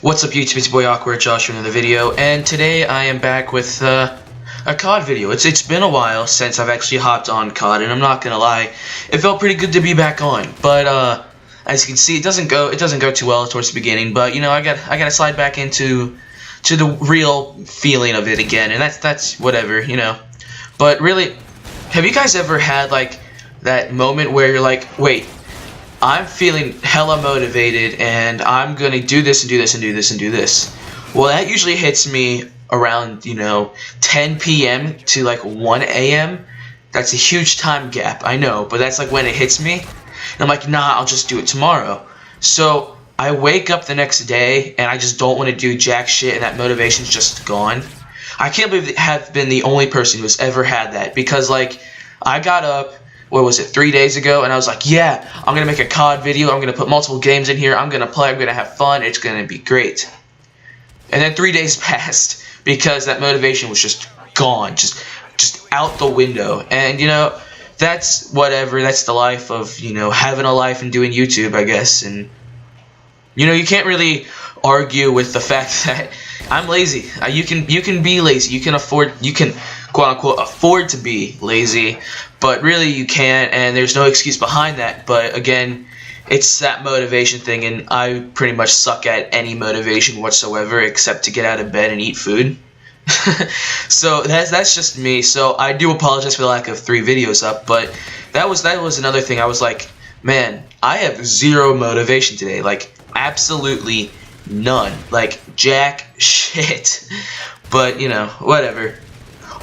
What's up YouTube, it's your boy Awkward Josh with another video, and today I am back with a COD video. It's been a while since I've actually hopped on COD, and I'm not gonna lie, it felt pretty good to be back on. But as you can see, it doesn't go too well towards the beginning. But you know, I gotta slide back into the real feeling of it again, and that's whatever, you know. But really, have you guys ever had like that moment where you're like, wait, I'm feeling hella motivated and I'm gonna do this and do this and do this and do this? Well, that usually hits me around, you know, 10 p.m. to like 1 a.m. That's a huge time gap, I know, but that's like when it hits me. And I'm like, nah, I'll just do it tomorrow. So I wake up the next day and I just don't want to do jack shit, and that motivation's just gone. I can't believe I have been the only person who's ever had that, because like I got up, what was it, 3 days ago, and I was like, yeah, I'm gonna make a COD video, I'm gonna put multiple games in here, I'm gonna play, I'm gonna have fun, it's gonna be great. And then 3 days passed because that motivation was just gone, just out the window. And you know, that's whatever, that's the life of, you know, having a life and doing YouTube, I guess. And you know, you can't really argue with the fact that I'm lazy. You can be lazy, you can quote unquote afford to be lazy, but really you can't, and there's no excuse behind that. But again, it's that motivation thing, and I pretty much suck at any motivation whatsoever except to get out of bed and eat food. So that's just me. So I do apologize for the lack of 3 videos up, but that was another thing. I was like, man, I have zero motivation today, like absolutely none, like jack shit. But you know, whatever.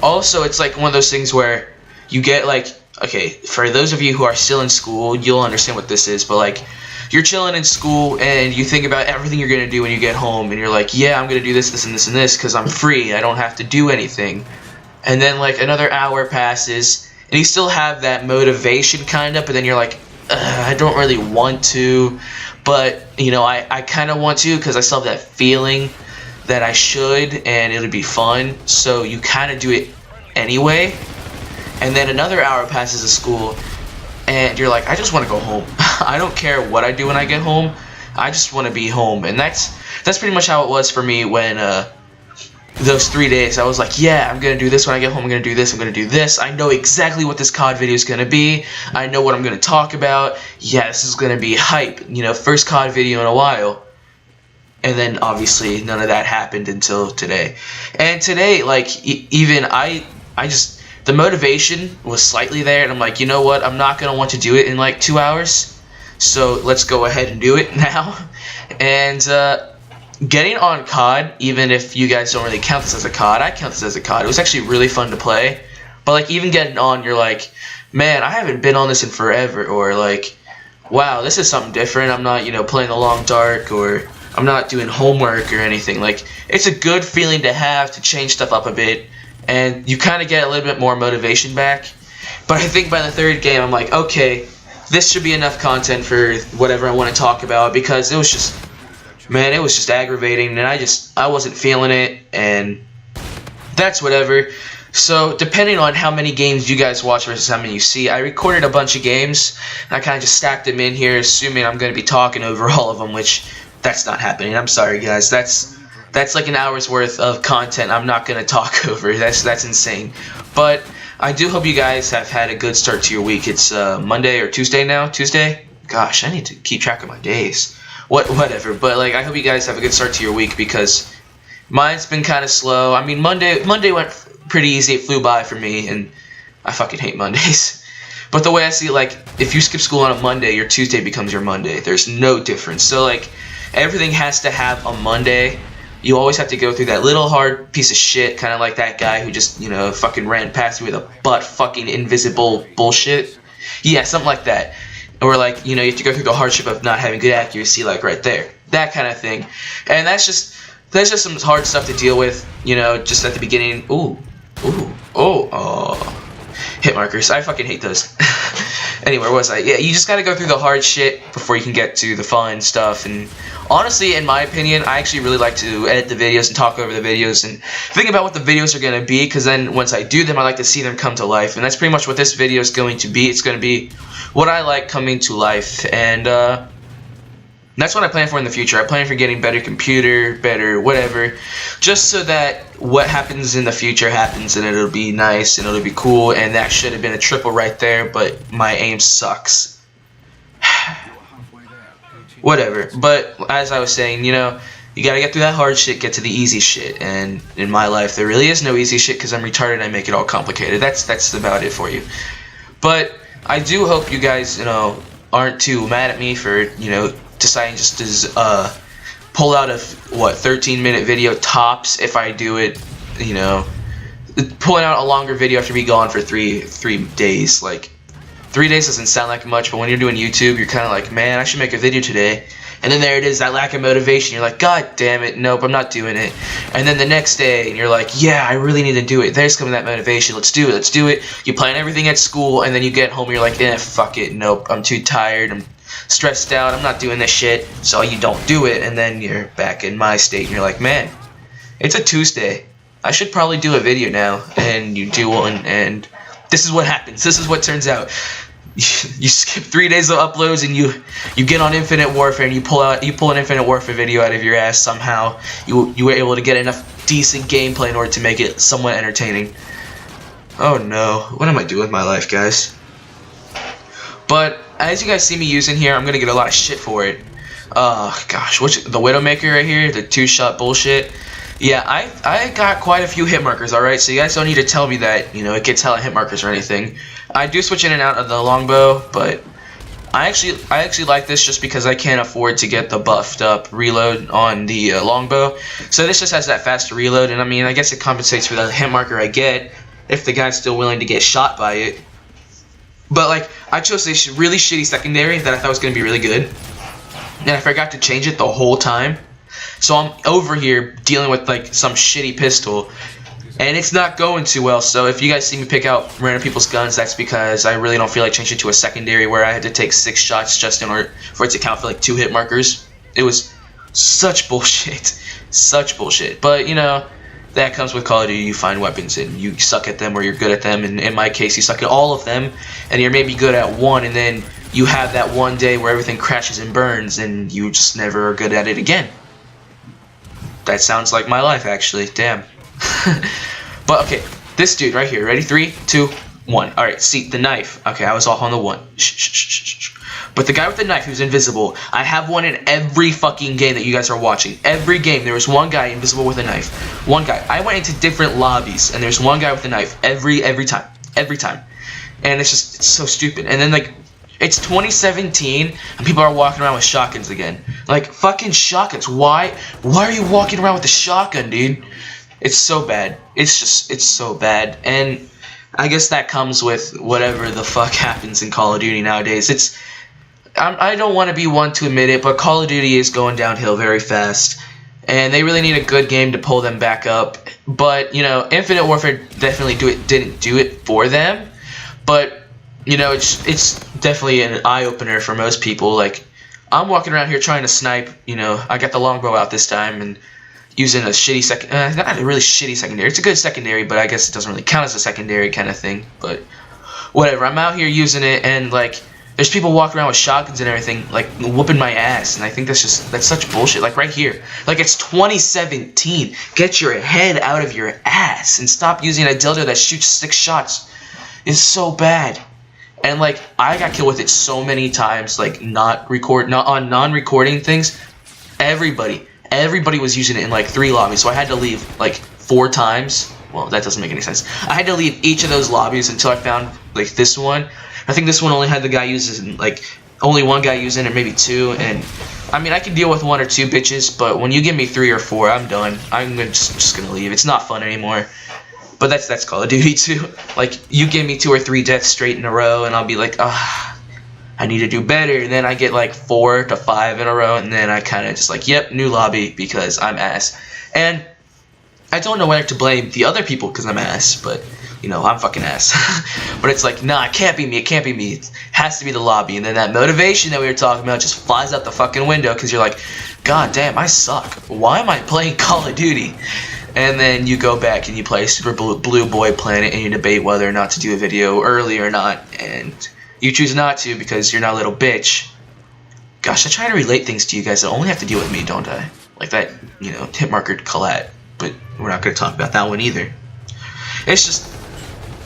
Also, it's like one of those things where you get like, okay, for those of you who are still in school, you'll understand what this is, but like, you're chilling in school and you think about everything you're gonna do when you get home, and you're like, yeah, I'm gonna do this, this, and this, and this, because I'm free, I don't have to do anything. And then like another hour passes, and you still have that motivation kind of, but then you're like, I don't really want to, but you know, I kind of want to, because I still have that feeling that I should, and it'll be fun, so you kind of do it anyway. And then another hour passes of school, and you're like, I just want to go home. I don't care what I do when I get home, I just want to be home. And that's pretty much how it was for me when those 3 days. I was like, yeah, I'm gonna do this when I get home, I'm gonna do this, I'm gonna do this, I know exactly what this COD video is gonna be, I know what I'm gonna talk about, yeah, this is gonna be hype, you know, first COD video in a while. And then obviously none of that happened until today. And today, like, even I just, the motivation was slightly there, and I'm like, you know what, I'm not gonna want to do it in like 2 hours, so let's go ahead and do it now. And getting on COD, even if you guys don't really count this as a COD, I count this as a COD. It was actually really fun to play. But like, even getting on, you're like, man, I haven't been on this in forever, or like, wow, this is something different. I'm not, you know, playing the long dark, or I'm not doing homework or anything. Like, it's a good feeling to have, to change stuff up a bit, and you kind of get a little bit more motivation back. But I think by the 3rd game, I'm like, okay, this should be enough content for whatever I want to talk about, because it was just, man, it was just aggravating, and I wasn't feeling it, and that's whatever. So depending on how many games you guys watch versus how many you see, I recorded a bunch of games, and I kind of just stacked them in here, assuming I'm going to be talking over all of them, which that's not happening. I'm sorry, guys. That's like an hour's worth of content I'm not going to talk over. That's insane. But I do hope you guys have had a good start to your week. It's Monday or Tuesday now. Tuesday? Gosh, I need to keep track of my days. Whatever. But like, I hope you guys have a good start to your week, because mine's been kind of slow. I mean, Monday went pretty easy. It flew by for me, and I fucking hate Mondays. But the way I see it, like, if you skip school on a Monday, your Tuesday becomes your Monday. There's no difference. So like, everything has to have a Monday. You always have to go through that little hard piece of shit, kind of like that guy who just, you know, fucking ran past me with a butt fucking invisible bullshit. Yeah, something like that. Or like, you know, you have to go through the hardship of not having good accuracy, like right there. That kind of thing. And that's just some hard stuff to deal with, you know, just at the beginning. Hit markers. I fucking hate those. Anyway, where was I? Yeah, you just gotta go through the hard shit before you can get to the fun stuff. And honestly, in my opinion, I actually really like to edit the videos and talk over the videos and think about what the videos are gonna be, because then once I do them, I like to see them come to life. And that's pretty much what this video is going to be. It's gonna be what I like coming to life. And That's what I plan for in the future. I plan for getting better computer, better whatever, just so that what happens in the future happens and it'll be nice and it'll be cool. And that should have been a triple right there, but my aim sucks. Whatever. But as I was saying, you know, you gotta get through that hard shit, get to the easy shit. And in my life, there really is no easy shit because I'm retarded and I make it all complicated. That's about it for you. But I do hope you guys, you know, aren't too mad at me for, you know, deciding just to pull out a 13-minute video tops if I do it, you know, pulling out a longer video after being gone for three days. Like 3 days doesn't sound like much, but when you're doing YouTube, you're kind of like, man, I should make a video today. And then there it is, that lack of motivation. You're like, God damn it, nope, I'm not doing it. And then the next day, and you're like, yeah, I really need to do it. There's coming that motivation. Let's do it. Let's do it. You plan everything at school, and then you get home, and you're like, fuck it, nope, I'm too tired. I'm stressed out. I'm not doing this shit. So you don't do it, and then you're back in my state, and you're like, man, it's a Tuesday. I should probably do a video now. And you do one, and this is what happens. This is what turns out. You skip 3 days of uploads and you get on Infinite Warfare and you pull an Infinite Warfare video out of your ass somehow. You were able to get enough decent gameplay in order to make it somewhat entertaining. Oh no, what am I doing with my life, guys? But as you guys see me using here, I'm gonna get a lot of shit for it. Gosh, the Widowmaker right here, the 2-shot bullshit. Yeah, I got quite a few hit markers, alright, so you guys don't need to tell me that, you know, it gets hella hit markers or anything. I do switch in and out of the longbow, but I actually like this just because I can't afford to get the buffed up reload on the longbow. So this just has that faster reload, and I mean, I guess it compensates for the hit marker I get if the guy's still willing to get shot by it. But like, I chose this really shitty secondary that I thought was going to be really good, and I forgot to change it the whole time. So I'm over here dealing with like some shitty pistol, and it's not going too well. So if you guys see me pick out random people's guns, that's because I really don't feel like changing to a secondary where I had to take 6 shots just in order for it to count for like 2 hit markers. It was such bullshit. Such bullshit. But you know, that comes with Call of Duty. You find weapons and you suck at them or you're good at them, and in my case you suck at all of them and you're maybe good at one, and then you have that one day where everything crashes and burns and you just never are good at it again. That sounds like my life, actually. Damn. But okay, this dude right here. Ready? 3, 2, 1. Alright, see, the knife. Okay, I was off on the 1. Shh. But the guy with the knife who's invisible, I have one in every fucking game that you guys are watching. Every game, there was one guy invisible with a knife. One guy. I went into different lobbies, and there's one guy with a knife every time. Every time. And it's so stupid. And then, like, it's 2017, and people are walking around with shotguns again. Like, fucking shotguns. Why are you walking around with a shotgun, dude? It's so bad. It's so bad. And I guess that comes with whatever the fuck happens in Call of Duty nowadays. I don't want to be one to admit it, but Call of Duty is going downhill very fast. And they really need a good game to pull them back up. But, you know, Infinite Warfare definitely didn't do it for them. But you know, it's definitely an eye-opener for most people. Like, I'm walking around here trying to snipe, you know, I got the longbow out this time and using a shitty not a really shitty secondary. It's a good secondary, but I guess it doesn't really count as a secondary kind of thing. But whatever, I'm out here using it, and like, there's people walking around with shotguns and everything, like, whooping my ass, and I think that's such bullshit. Like, right here, like, it's 2017. Get your head out of your ass and stop using a dildo that shoots 6 shots. It's so bad. And like, I got killed with it so many times, like on non-recording things. Everybody was using it in like 3 lobbies, so I had to leave like 4 times. Well, that doesn't make any sense. I had to leave each of those lobbies until I found like this one. I think this one only had the guy using, like, only 1 guy using it, maybe 2. And I mean, I can deal with 1 or 2 bitches, but when you give me 3 or 4, I'm done. I'm just gonna leave. It's not fun anymore. But that's Call of Duty too. Like, you give me 2 or 3 deaths straight in a row, and I'll be like, I need to do better. And then I get like 4 to 5 in a row, and then I kind of just like, yep, new lobby because I'm ass. And I don't know whether to blame the other people because I'm ass, but you know, I'm fucking ass. But it's like, nah, it can't be me. It can't be me. It has to be the lobby. And then that motivation that we were talking about just flies out the fucking window because you're like, God damn, I suck. Why am I playing Call of Duty? And then you go back and you play Super Blue Boy Planet and you debate whether or not to do a video early or not. And you choose not to because you're not a little bitch. Gosh, I try to relate things to you guys that only have to deal with me, don't I? Like that, you know, hit marker Colette. But we're not going to talk about that one either. It's just,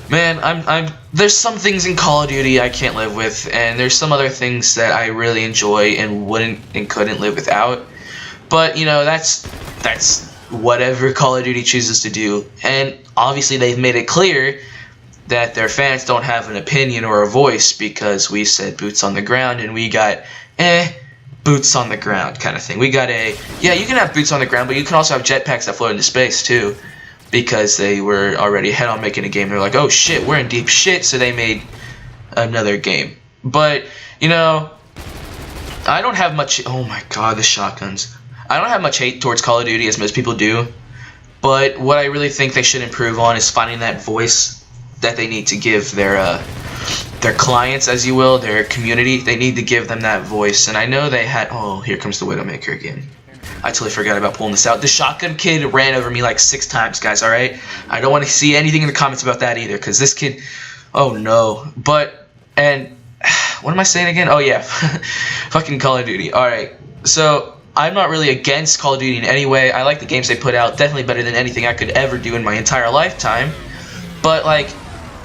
man, there's some things in Call of Duty I can't live with, and there's some other things that I really enjoy and wouldn't and couldn't live without. But, you know, that's whatever Call of Duty chooses to do. And obviously they've made it clear that their fans don't have an opinion or a voice, because we said boots on the ground and we got boots on the ground kind of thing. We got yeah, you can have boots on the ground, but you can also have jetpacks that float into space too, because they were already head on making a game. They're like, oh shit, we're in deep shit, so they made another game. But, you know, I don't have much, oh my god, the shotguns. I don't have much hate towards Call of Duty as most people do, but what I really think they should improve on is finding that voice that they need to give their clients, as you will, their community. They need to give them that voice. And I know they had, oh, here comes the Widowmaker again. I totally forgot about pulling this out. The shotgun kid ran over me like 6 times, guys, alright? I don't want to see anything in the comments about that either, because this kid, oh no. But, and, what am I saying again? Oh yeah, fucking Call of Duty. Alright, so I'm not really against Call of Duty in any way. I like the games they put out, definitely better than anything I could ever do in my entire lifetime. But, like,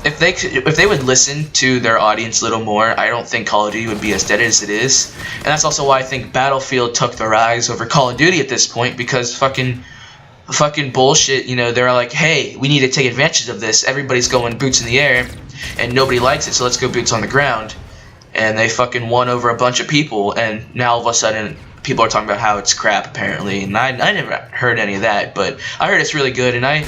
if they would listen to their audience a little more, I don't think Call of Duty would be as dead as it is. And that's also why I think Battlefield took the rise over Call of Duty at this point, because fucking bullshit, you know, they're like, hey, we need to take advantage of this. Everybody's going boots in the air, and nobody likes it, so let's go boots on the ground. And they fucking won over a bunch of people, and now all of a sudden people are talking about how it's crap, apparently. And I never heard any of that, but I heard it's really good, and I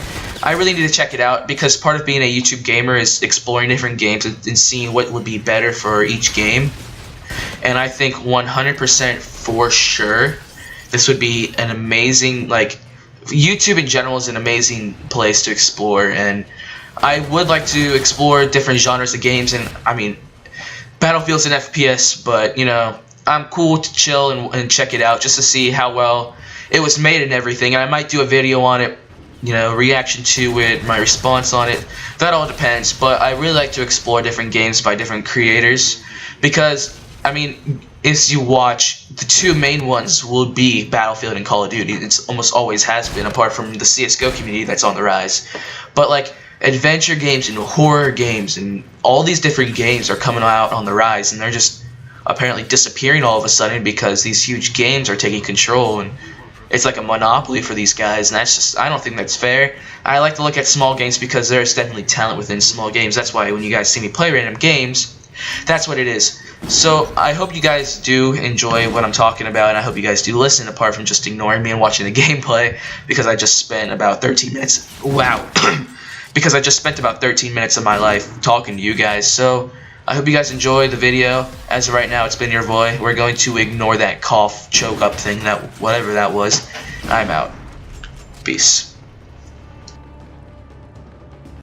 really need to check it out, because part of being a YouTube gamer is exploring different games and seeing what would be better for each game. And I think 100% for sure this would be an amazing, like, YouTube in general is an amazing place to explore, and I would like to explore different genres of games. And I mean, Battlefield's an FPS, but, you know, I'm cool to chill and check it out just to see how well it was made and everything. And I might do a video on it, you know, reaction to it, my response on it. That all depends. But I really like to explore different games by different creators, because, I mean, as you watch, the 2 main ones will be Battlefield and Call of Duty. It's almost always has been, apart from the CSGO community that's on the rise. But, like, adventure games and horror games and all these different games are coming out on the rise, and they're just apparently disappearing all of a sudden because these huge games are taking control, and it's like a monopoly for these guys, and that's just, I don't think that's fair. I like to look at small games because there's definitely talent within small games. That's why when you guys see me play random games, that's what it is. So I hope you guys do enjoy what I'm talking about, and I hope you guys do listen, apart from just ignoring me and watching the gameplay, because I just spent about 13 minutes, wow, because I just spent about 13 minutes of my life talking to you guys. So I hope you guys enjoyed the video. As of right now, it's been your boy. We're going to ignore that cough, choke up thing, that whatever that was. I'm out. Peace.